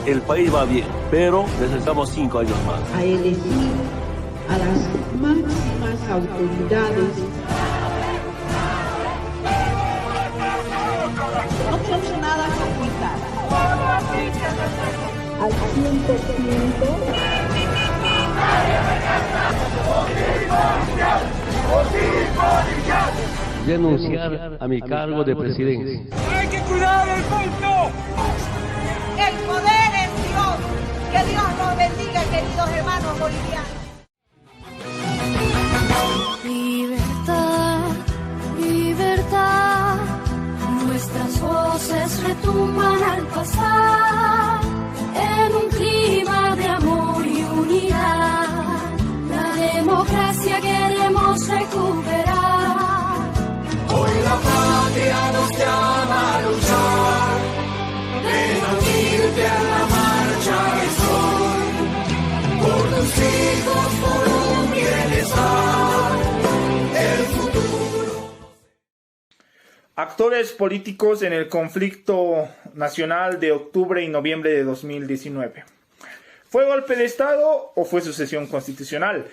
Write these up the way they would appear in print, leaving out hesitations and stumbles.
el país va bien, pero necesitamos 5 años más. A elegir a las máximas autoridades. No tenemos nada que ocultar. Al 100%. Renunciar a mi cargo de presidencia. ¡Hay que cuidar el pueblo! El poder es Dios. Que Dios nos bendiga, queridos hermanos bolivianos. Libertad, libertad, nuestras voces retumban al pasar en un clima de amor y unidad. La democracia queremos recuperar. Hoy la patria nos llama a luchar. Ven a unirte a la marcha de sol. Por tus hijos, por un bienestar. El futuro. Actores políticos en el conflicto nacional de octubre y noviembre de 2019. ¿Fue golpe de Estado o fue sucesión constitucional?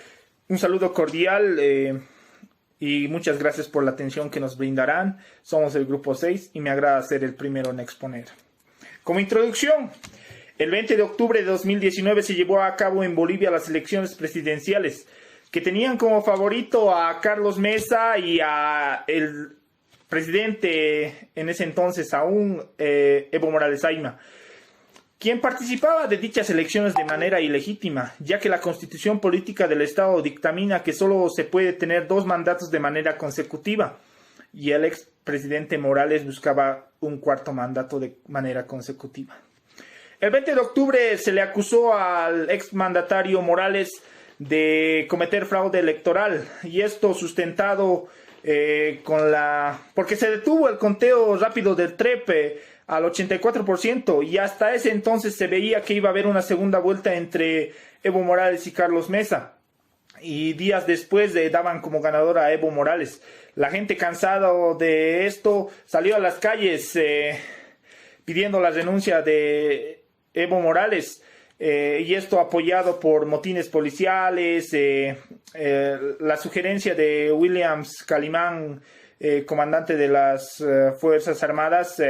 Un saludo cordial y muchas gracias por la atención que nos brindarán. Somos el Grupo 6 y me agrada ser el primero en exponer. Como introducción, el 20 de octubre de 2019 se llevó a cabo en Bolivia las elecciones presidenciales, que tenían como favorito a Carlos Mesa y a el presidente en ese entonces aún, Evo Morales Ayma, quien participaba de dichas elecciones de manera ilegítima, ya que la Constitución Política del Estado dictamina que solo se puede tener 2 mandatos de manera consecutiva, y el expresidente Morales buscaba un 4º mandato de manera consecutiva. El 20 de octubre se le acusó al exmandatario Morales de cometer fraude electoral, y esto sustentado porque se detuvo el conteo rápido del TREP al 84%, y hasta ese entonces se veía que iba a haber una segunda vuelta entre Evo Morales y Carlos Mesa, y días después daban como ganador a Evo Morales. La gente, cansada de esto, salió a las calles pidiendo la renuncia de Evo Morales, y esto apoyado por motines policiales, la sugerencia de Williams Calimán, comandante de las Fuerzas Armadas,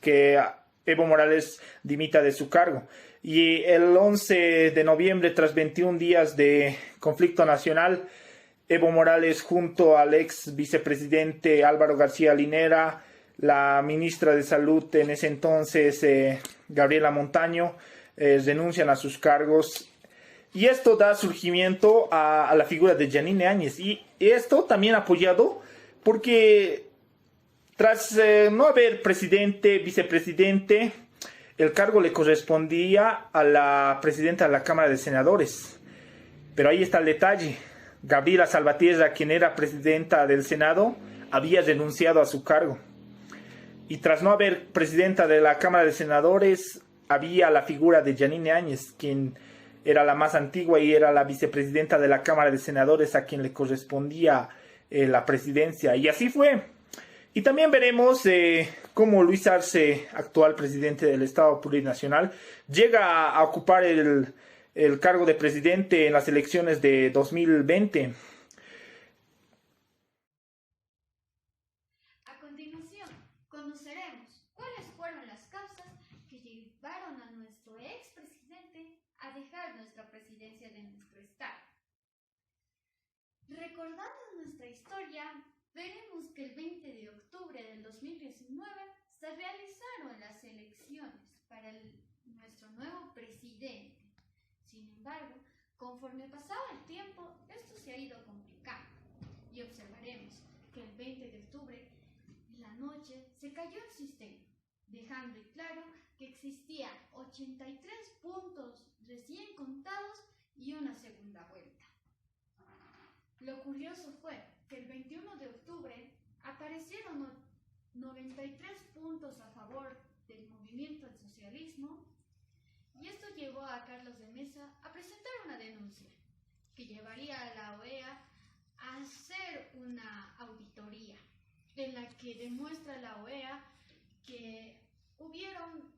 que Evo Morales dimita de su cargo. Y el 11 de noviembre, tras 21 días de conflicto nacional, Evo Morales junto al ex vicepresidente Álvaro García Linera, la ministra de Salud en ese entonces, Gabriela Montaño, renuncian a sus cargos. Y esto da surgimiento a la figura de Yanine Áñez. Y esto también apoyado porque tras no haber presidente, vicepresidente, el cargo le correspondía a la presidenta de la Cámara de Senadores. Pero ahí está el detalle. Gabriela Salvatierra, quien era presidenta del Senado, había renunciado a su cargo. Y tras no haber presidenta de la Cámara de Senadores, había la figura de Yanine Áñez, quien era la más antigua y era la vicepresidenta de la Cámara de Senadores, a quien le correspondía la presidencia. Y así fue. Y también veremos cómo Luis Arce, actual presidente del Estado Plurinacional, llega a ocupar el cargo de presidente en las elecciones de 2020. A continuación, conoceremos cuáles fueron las causas que llevaron a nuestro expresidente a dejar nuestra presidencia de nuestro estado. Recordando nuestra historia, veremos que el 20 de octubre del 2019 se realizaron las elecciones para nuestro nuevo presidente. Sin embargo, conforme pasaba el tiempo, esto se ha ido complicando y observaremos que el 20 de octubre, en la noche, se cayó el sistema, dejando claro que existían 83 puntos recién contados y una segunda vuelta. Lo curioso fue que el 21 de octubre aparecieron 93 puntos a favor del movimiento al socialismo, y esto llevó a Carlos de Mesa a presentar una denuncia que llevaría a la OEA a hacer una auditoría en la que demuestra la OEA que hubieron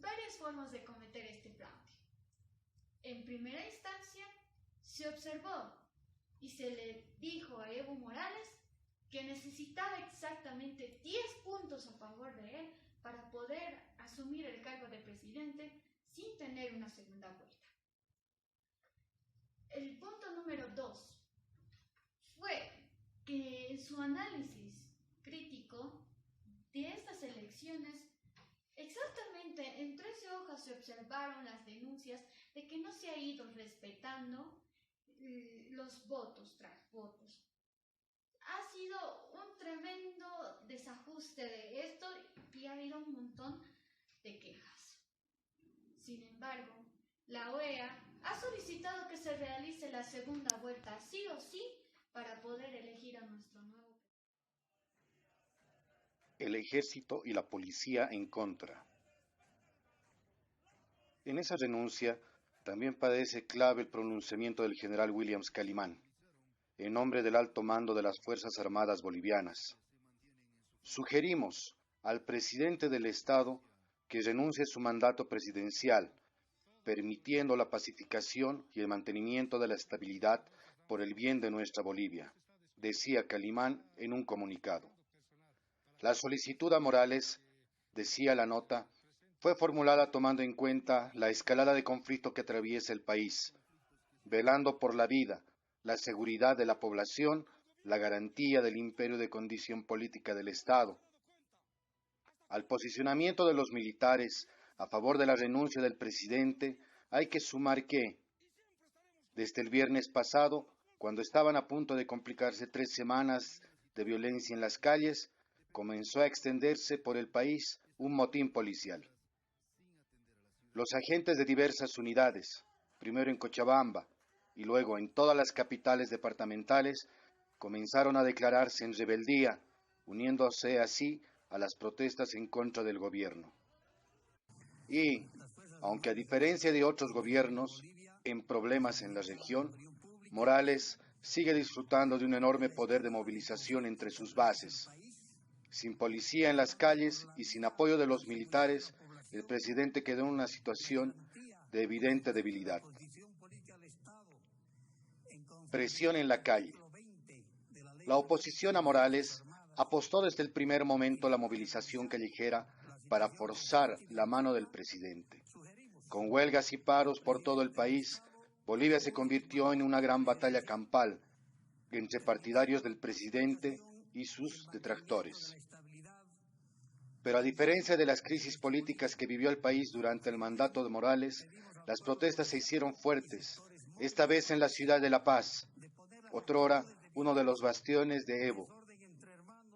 varias formas de cometer este fraude. En primera instancia, se observó y se le dijo a Evo Morales que necesitaba exactamente 10 puntos a favor de él para poder asumir el cargo de presidente sin tener una segunda vuelta. El punto número 2 fue que en su análisis crítico de estas elecciones, exactamente en 13 hojas se observaron las denuncias de que no se ha ido respetando los votos tras votos. Ha sido un tremendo desajuste de esto y ha habido un montón de quejas. Sin embargo, la OEA ha solicitado que se realice la segunda vuelta sí o sí para poder elegir a nuestro nuevo presidente. El ejército y la policía en contra. En esa renuncia también parece clave el pronunciamiento del general Williams Calimán, en nombre del alto mando de las Fuerzas Armadas Bolivianas. Sugerimos al presidente del Estado que renuncie a su mandato presidencial, permitiendo la pacificación y el mantenimiento de la estabilidad por el bien de nuestra Bolivia, decía Calimán en un comunicado. La solicitud a Morales, decía la nota, fue formulada tomando en cuenta la escalada de conflicto que atraviesa el país, velando por la vida, la seguridad de la población, la garantía del imperio de condición política del Estado. Al posicionamiento de los militares a favor de la renuncia del presidente, hay que sumar que, desde el viernes pasado, cuando estaban a punto de complicarse 3 semanas de violencia en las calles, comenzó a extenderse por el país un motín policial. Los agentes de diversas unidades, primero en Cochabamba y luego en todas las capitales departamentales, comenzaron a declararse en rebeldía, uniéndose así a las protestas en contra del gobierno. Y, aunque a diferencia de otros gobiernos en problemas en la región, Morales sigue disfrutando de un enorme poder de movilización entre sus bases. Sin policía en las calles y sin apoyo de los militares, el presidente quedó en una situación de evidente debilidad. Presión en la calle. La oposición a Morales apostó desde el primer momento a la movilización callejera para forzar la mano del presidente. Con huelgas y paros por todo el país, Bolivia se convirtió en una gran batalla campal entre partidarios del presidente y sus detractores. Pero a diferencia de las crisis políticas que vivió el país durante el mandato de Morales, las protestas se hicieron fuertes, esta vez en la ciudad de La Paz, otrora uno de los bastiones de Evo.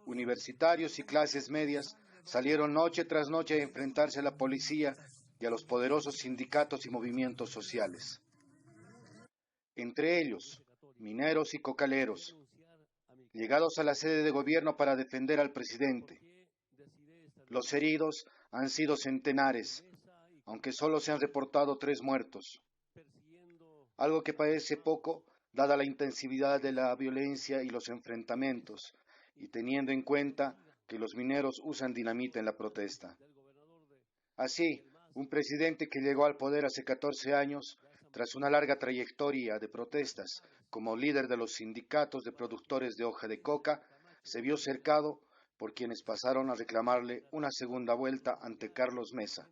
Universitarios y clases medias salieron noche tras noche a enfrentarse a la policía y a los poderosos sindicatos y movimientos sociales. Entre ellos, mineros y cocaleros, llegados a la sede de gobierno para defender al presidente. Los heridos han sido centenares, aunque solo se han reportado 3 muertos. Algo que parece poco, dada la intensidad de la violencia y los enfrentamientos, y teniendo en cuenta que los mineros usan dinamita en la protesta. Así, un presidente que llegó al poder hace 14 años, tras una larga trayectoria de protestas como líder de los sindicatos de productores de hoja de coca, se vio cercado por quienes pasaron a reclamarle una segunda vuelta ante Carlos Mesa,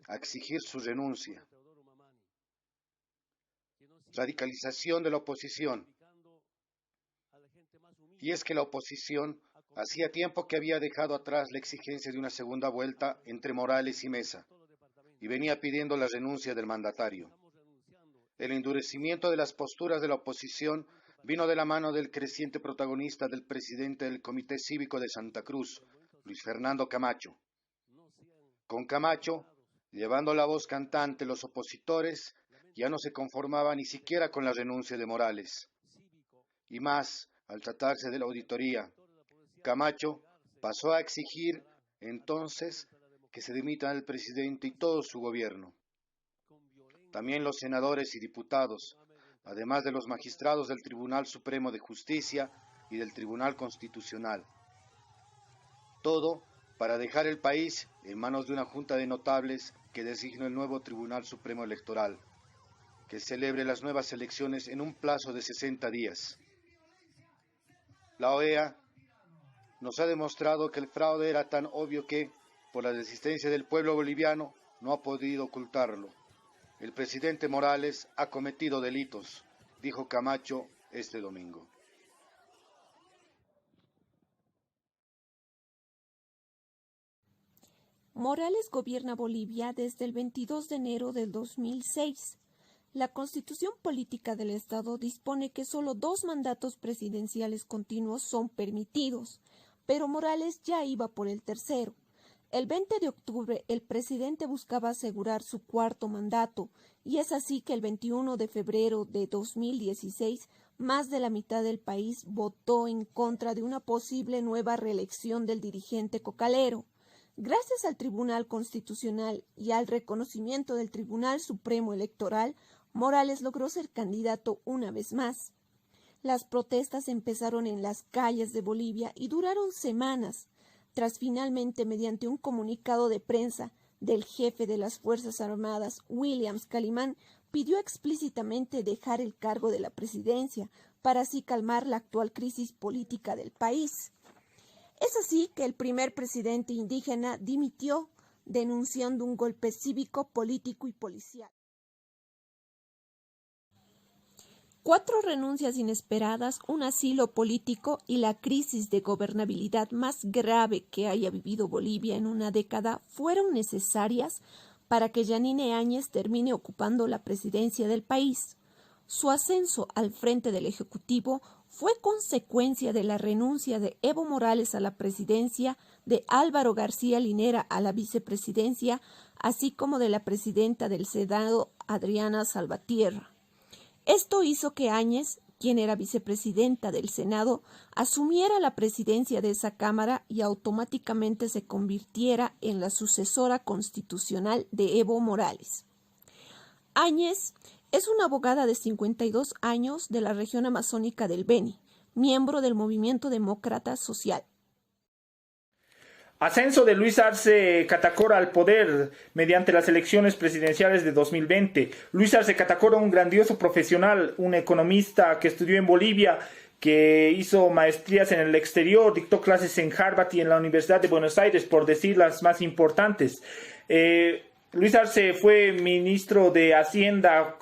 a exigir su renuncia. Radicalización de la oposición. Y es que la oposición hacía tiempo que había dejado atrás la exigencia de una segunda vuelta entre Morales y Mesa, y venía pidiendo la renuncia del mandatario. El endurecimiento de las posturas de la oposición vino de la mano del creciente protagonista del presidente del Comité Cívico de Santa Cruz, Luis Fernando Camacho. Con Camacho, llevando la voz cantante, los opositores ya no se conformaban ni siquiera con la renuncia de Morales. Y más, al tratarse de la auditoría, Camacho pasó a exigir entonces que se dimitan el presidente y todo su gobierno. También los senadores y diputados, además de los magistrados del Tribunal Supremo de Justicia y del Tribunal Constitucional. Todo para dejar el país en manos de una junta de notables que designe el nuevo Tribunal Supremo Electoral, que celebre las nuevas elecciones en un plazo de 60 días. La OEA nos ha demostrado que el fraude era tan obvio que, por la desistencia del pueblo boliviano, no ha podido ocultarlo. El presidente Morales ha cometido delitos, dijo Camacho este domingo. Morales gobierna Bolivia desde el 22 de enero del 2006. La Constitución Política del Estado dispone que solo 2 mandatos presidenciales continuos son permitidos, pero Morales ya iba por el tercero. El 20 de octubre, el presidente buscaba asegurar su 4º mandato, y es así que el 21 de febrero de 2016, más de la mitad del país votó en contra de una posible nueva reelección del dirigente cocalero. Gracias al Tribunal Constitucional y al reconocimiento del Tribunal Supremo Electoral, Morales logró ser candidato una vez más. Las protestas empezaron en las calles de Bolivia y duraron semanas, tras finalmente, mediante un comunicado de prensa del jefe de las Fuerzas Armadas, Williams Calimán, pidió explícitamente dejar el cargo de la presidencia para así calmar la actual crisis política del país. Es así que el primer presidente indígena dimitió, denunciando un golpe cívico, político y policial. 4 renuncias inesperadas, un asilo político y la crisis de gobernabilidad más grave que haya vivido Bolivia en una década fueron necesarias para que Yanine Áñez termine ocupando la presidencia del país. Su ascenso al frente del Ejecutivo fue consecuencia de la renuncia de Evo Morales a la presidencia, de Álvaro García Linera a la vicepresidencia, así como de la presidenta del Senado, Adriana Salvatierra. Esto hizo que Áñez, quien era vicepresidenta del Senado, asumiera la presidencia de esa Cámara y automáticamente se convirtiera en la sucesora constitucional de Evo Morales. Áñez es una abogada de 52 años de la región amazónica del Beni, miembro del Movimiento Demócrata Social. Ascenso de Luis Arce Catacora al poder mediante las elecciones presidenciales de 2020. Luis Arce Catacora, un grandioso profesional, un economista que estudió en Bolivia, que hizo maestrías en el exterior, dictó clases en Harvard y en la Universidad de Buenos Aires, por decir las más importantes. Luis Arce fue ministro de Hacienda,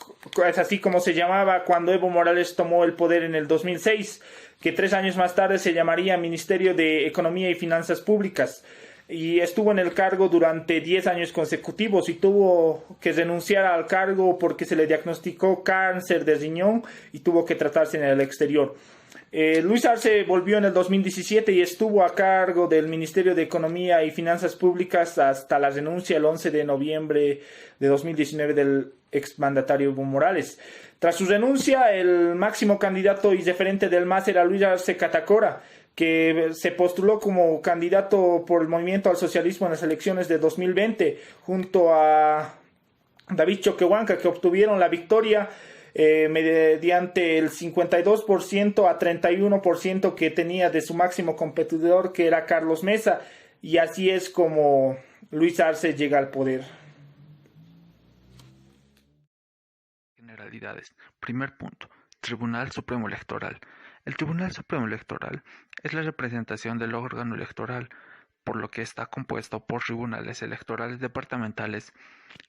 es así como se llamaba cuando Evo Morales tomó el poder en el 2006, que 3 años más tarde se llamaría Ministerio de Economía y Finanzas Públicas. Y estuvo en el cargo durante 10 años consecutivos y tuvo que renunciar al cargo porque se le diagnosticó cáncer de riñón y tuvo que tratarse en el exterior. Luis Arce volvió en el 2017 y estuvo a cargo del Ministerio de Economía y Finanzas Públicas hasta la renuncia el 11 de noviembre de 2019 del exmandatario Evo Morales. Tras su renuncia, el máximo candidato y referente del MAS era Luis Arce Catacora, que se postuló como candidato por el Movimiento al Socialismo en las elecciones de 2020, junto a David Choquehuanca, que obtuvieron la victoria mediante el 52% a 31% que tenía de su máximo competidor, que era Carlos Mesa, y así es como Luis Arce llega al poder. Generalidades. Primer punto. Tribunal Supremo Electoral. El Tribunal Supremo Electoral es la representación del órgano electoral, por lo que está compuesto por tribunales electorales departamentales,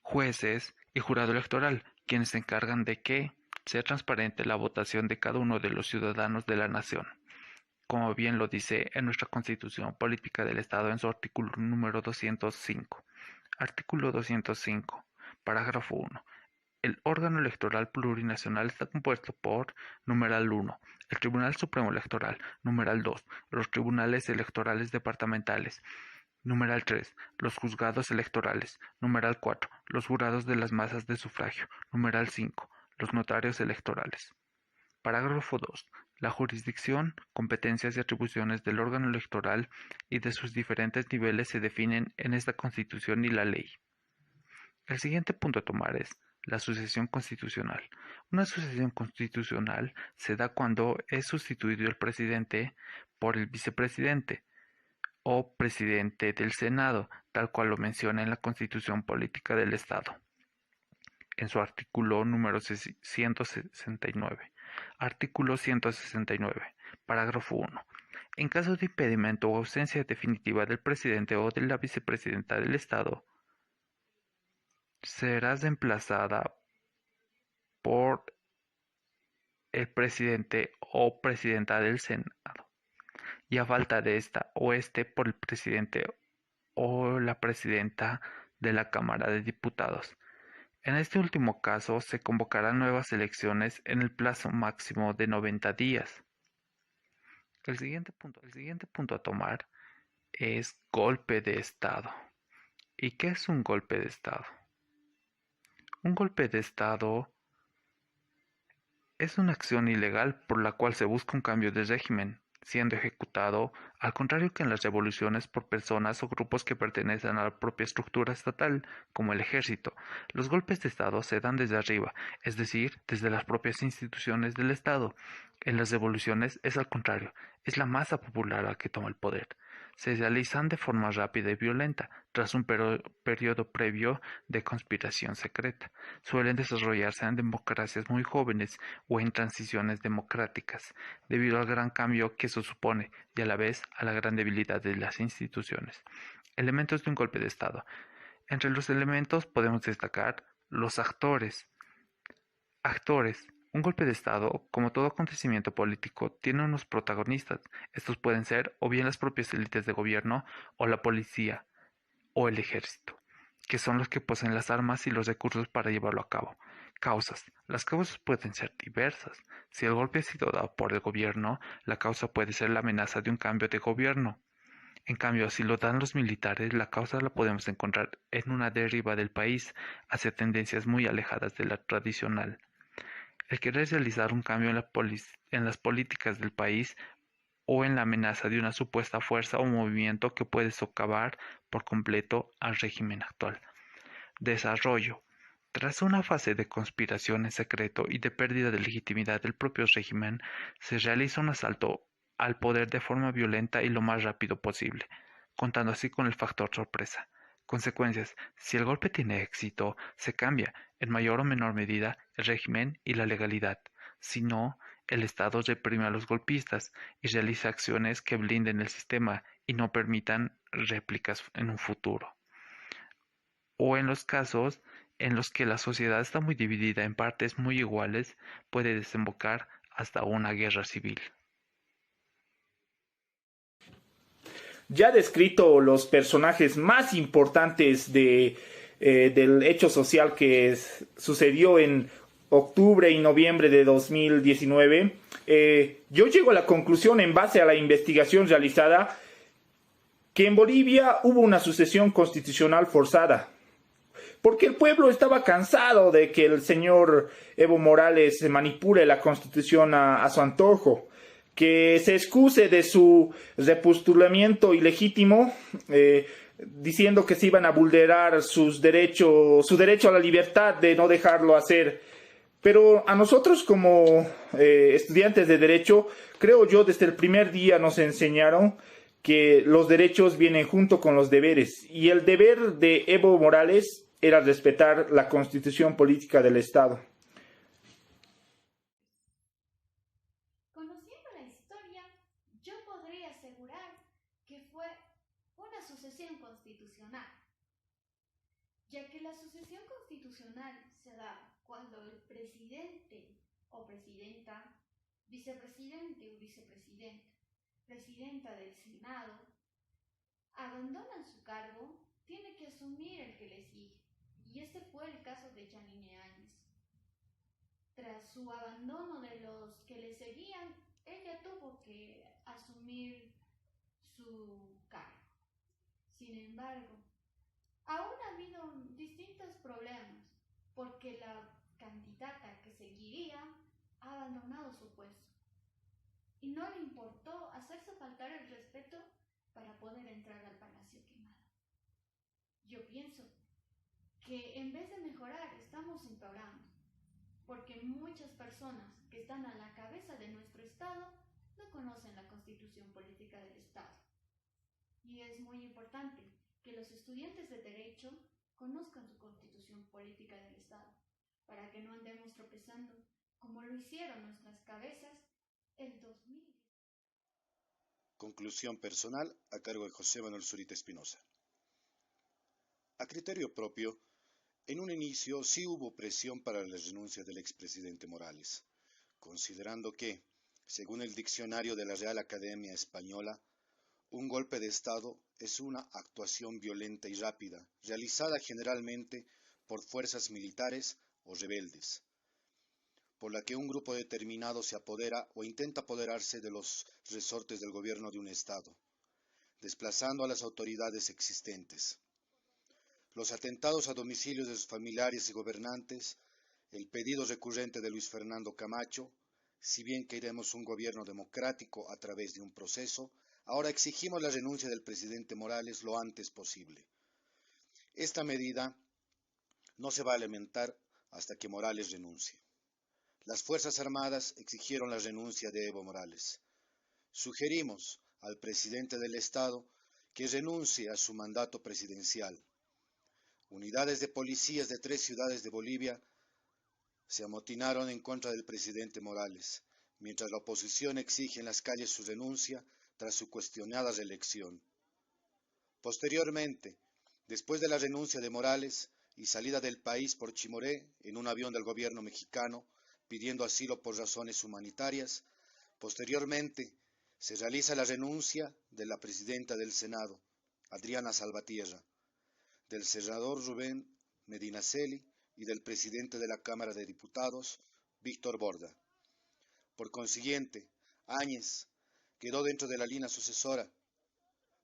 jueces y jurado electoral, quienes se encargan de que sea transparente la votación de cada uno de los ciudadanos de la nación. Como bien lo dice en nuestra Constitución Política del Estado en su artículo número 205. Artículo 205, parágrafo 1. El órgano electoral plurinacional está compuesto por, numeral 1, el Tribunal Supremo Electoral, numeral 2, los tribunales electorales departamentales, numeral 3, los juzgados electorales, numeral 4, los jurados de las masas de sufragio, numeral 5, los notarios electorales. Parágrafo 2. La jurisdicción, competencias y atribuciones del órgano electoral y de sus diferentes niveles se definen en esta Constitución y la ley. El siguiente punto a tomar es la sucesión constitucional. Una sucesión constitucional se da cuando es sustituido el presidente por el vicepresidente o presidente del Senado, tal cual lo menciona en la Constitución Política del Estado, en su artículo número 169. Artículo 169, parágrafo 1. En caso de impedimento o ausencia definitiva del presidente o de la vicepresidenta del Estado, será reemplazada por el presidente o presidenta del Senado, y a falta de esta o este por el presidente o la presidenta de la Cámara de Diputados. En este último caso, se convocarán nuevas elecciones en el plazo máximo de 90 días. El siguiente punto a tomar es golpe de Estado. ¿Y qué es un golpe de Estado? Un golpe de Estado es una acción ilegal por la cual se busca un cambio de régimen, siendo ejecutado, al contrario que en las revoluciones, por personas o grupos que pertenecen a la propia estructura estatal, como el ejército. Los golpes de Estado se dan desde arriba, es decir, desde las propias instituciones del Estado. En las revoluciones es al contrario, es la masa popular la que toma el poder. Se realizan de forma rápida y violenta, tras un periodo previo de conspiración secreta. Suelen desarrollarse en democracias muy jóvenes o en transiciones democráticas, debido al gran cambio que eso supone y a la vez a la gran debilidad de las instituciones. Elementos de un golpe de Estado. Entre los elementos podemos destacar los actores. Un golpe de Estado, como todo acontecimiento político, tiene unos protagonistas. Estos pueden ser o bien las propias élites de gobierno, o la policía, o el ejército, que son los que poseen las armas y los recursos para llevarlo a cabo. Causas. Las causas pueden ser diversas. Si el golpe ha sido dado por el gobierno, la causa puede ser la amenaza de un cambio de gobierno. En cambio, si lo dan los militares, la causa la podemos encontrar en una deriva del país hacia tendencias muy alejadas de la tradicional. El querer realizar un cambio en las políticas del país o en la amenaza de una supuesta fuerza o movimiento que puede socavar por completo al régimen actual. Desarrollo. Tras una fase de conspiración en secreto y de pérdida de legitimidad del propio régimen, se realiza un asalto al poder de forma violenta y lo más rápido posible, contando así con el factor sorpresa. Consecuencias. Si el golpe tiene éxito, se cambia, en mayor o menor medida, el régimen y la legalidad. Si no, el Estado reprime a los golpistas y realiza acciones que blinden el sistema y no permitan réplicas en un futuro. O en los casos en los que la sociedad está muy dividida en partes muy iguales, puede desembocar hasta una guerra civil. Ya descrito los personajes más importantes del hecho social que sucedió en octubre y noviembre de 2019, yo llego a la conclusión, en base a la investigación realizada, que en Bolivia hubo una sucesión constitucional forzada, porque el pueblo estaba cansado de que el señor Evo Morales manipule la constitución a su antojo, que se excuse de su repostulamiento ilegítimo, diciendo que se iban a vulnerar su derecho a la libertad de no dejarlo hacer. Pero a nosotros como estudiantes de Derecho, creo yo, desde el primer día nos enseñaron que los derechos vienen junto con los deberes. Y el deber de Evo Morales era respetar la Constitución Política del Estado. Conociendo la historia, yo podría asegurar que fue una sucesión constitucional, ya que la sucesión constitucional se da cuando el presidente o presidenta, vicepresidente o vicepresidenta, presidenta del Senado, abandonan su cargo, tiene que asumir el que le sigue. Y este fue el caso de Yanine Áñez. Tras su abandono de los que le seguían, ella tuvo que asumir su cargo. Sin embargo, aún ha habido distintos problemas, porque la candidata que seguiría ha abandonado su puesto y no le importó hacerse faltar el respeto para poder entrar al Palacio Quemado. Yo pienso que en vez de mejorar estamos empeorando, porque muchas personas que están a la cabeza de nuestro Estado no conocen la Constitución Política del Estado. Y importante que los estudiantes de Derecho conozcan su constitución política del Estado, para que no andemos tropezando como lo hicieron nuestras cabezas el 2000. Conclusión personal a cargo de José Manuel Zurita Espinosa. A criterio propio, en un inicio sí hubo presión para la renuncia del expresidente Morales, considerando que, según el diccionario de la Real Academia Española, un golpe de Estado es una actuación violenta y rápida, realizada generalmente por fuerzas militares o rebeldes, por la que un grupo determinado se apodera o intenta apoderarse de los resortes del gobierno de un Estado, desplazando a las autoridades existentes. Los atentados a domicilios de sus familiares y gobernantes, el pedido recurrente de Luis Fernando Camacho, si bien queremos un gobierno democrático a través de un proceso, ahora exigimos la renuncia del presidente Morales lo antes posible. Esta medida no se va a lamentar hasta que Morales renuncie. Las Fuerzas Armadas exigieron la renuncia de Evo Morales. Sugerimos al presidente del Estado que renuncie a su mandato presidencial. Unidades de policías de 3 ciudades de Bolivia se amotinaron en contra del presidente Morales, mientras la oposición exige en las calles su renuncia tras su cuestionada reelección. Posteriormente, después de la renuncia de Morales y salida del país por Chimoré en un avión del gobierno mexicano pidiendo asilo por razones humanitarias, posteriormente se realiza la renuncia de la presidenta del Senado, Adriana Salvatierra, del senador Rubén Medinaceli y del presidente de la Cámara de Diputados, Víctor Borda. Por consiguiente, Áñez quedó dentro de la línea sucesora.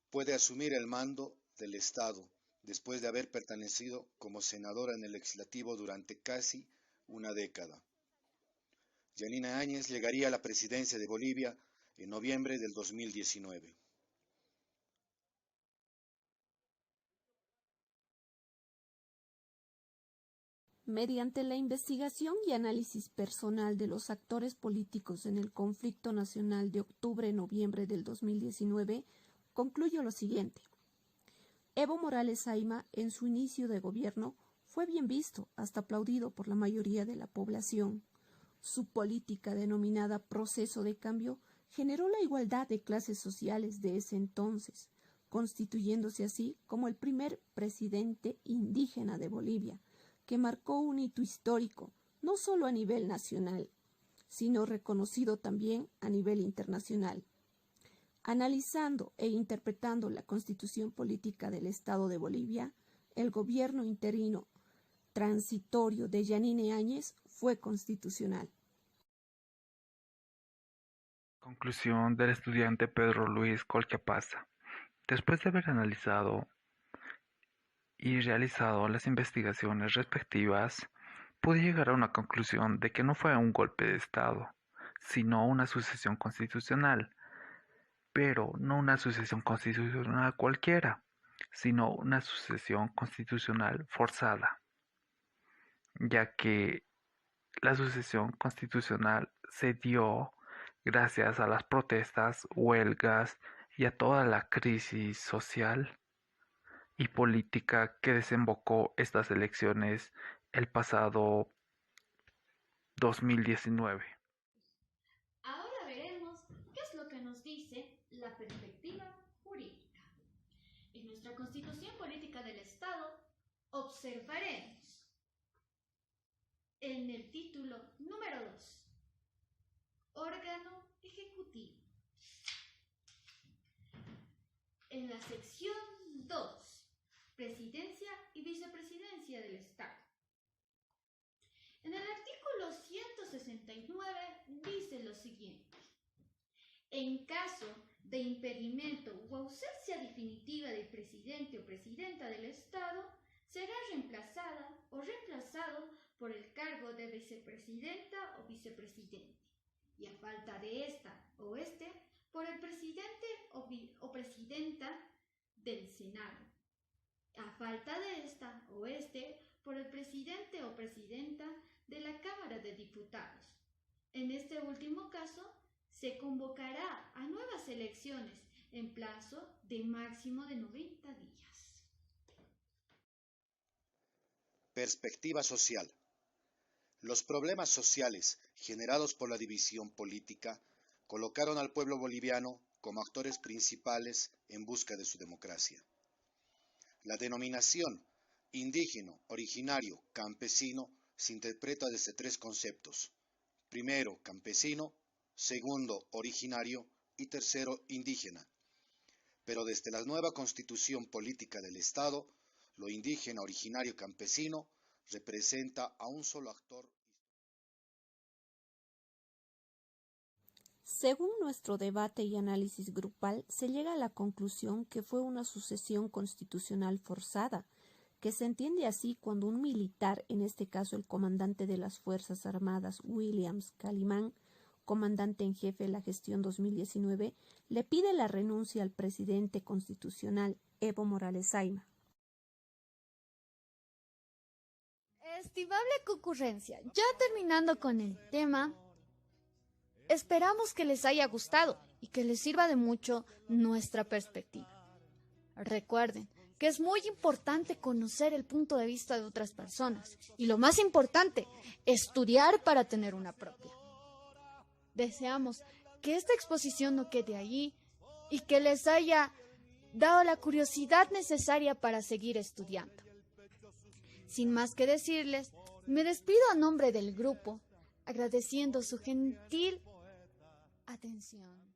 Puede asumir el mando del Estado después de haber pertenecido como senadora en el legislativo durante casi una década. Yanina Áñez llegaría a la presidencia de Bolivia en noviembre del 2019. Mediante la investigación y análisis personal de los actores políticos en el conflicto nacional de octubre-noviembre del 2019, concluyo lo siguiente. Evo Morales Ayma, en su inicio de gobierno, fue bien visto, hasta aplaudido por la mayoría de la población. Su política denominada Proceso de Cambio generó la igualdad de clases sociales de ese entonces, constituyéndose así como el primer presidente indígena de Bolivia, que marcó un hito histórico, no solo a nivel nacional, sino reconocido también a nivel internacional. Analizando e interpretando la Constitución Política del Estado de Bolivia, el gobierno interino transitorio de Yanine Áñez fue constitucional. Conclusión del estudiante Pedro Luis Colquiapaza. Después de haber analizado y realizado las investigaciones respectivas, pude llegar a una conclusión de que no fue un golpe de Estado, sino una sucesión constitucional, pero no una sucesión constitucional cualquiera, sino una sucesión constitucional forzada, ya que la sucesión constitucional se dio gracias a las protestas, huelgas y a toda la crisis social y política que desembocó estas elecciones el pasado 2019. Ahora veremos qué es lo que nos dice la perspectiva jurídica. En nuestra Constitución Política del Estado observaremos en el título número 2, órgano ejecutivo. En la sección 2, presidencia y vicepresidencia del Estado. En el artículo 169 dice lo siguiente: en caso de impedimento u ausencia definitiva del presidente o presidenta del Estado, será reemplazada o reemplazado por el cargo de vicepresidenta o vicepresidente, y a falta de esta o este, por el presidente o presidenta del Senado. A falta de esta o este, por el presidente o presidenta de la Cámara de Diputados. En este último caso, se convocará a nuevas elecciones en plazo de máximo de 90 días. Perspectiva social. Los problemas sociales generados por la división política colocaron al pueblo boliviano como actores principales en busca de su democracia. La denominación indígena, originario, campesino se interpreta desde tres conceptos. Primero, campesino, segundo, originario y tercero, indígena. Pero desde la nueva constitución política del Estado, lo indígena, originario, campesino representa a un solo actor. Según nuestro debate y análisis grupal, se llega a la conclusión que fue una sucesión constitucional forzada, que se entiende así cuando un militar, en este caso el comandante de las Fuerzas Armadas, Williams Calimán, comandante en jefe de la gestión 2019, le pide la renuncia al presidente constitucional, Evo Morales Ayma. Estimable concurrencia, ya terminando con el tema, esperamos que les haya gustado y que les sirva de mucho nuestra perspectiva. Recuerden que es muy importante conocer el punto de vista de otras personas y lo más importante, estudiar para tener una propia. Deseamos que esta exposición no quede allí y que les haya dado la curiosidad necesaria para seguir estudiando. Sin más que decirles, me despido a nombre del grupo, agradeciendo su gentil atención.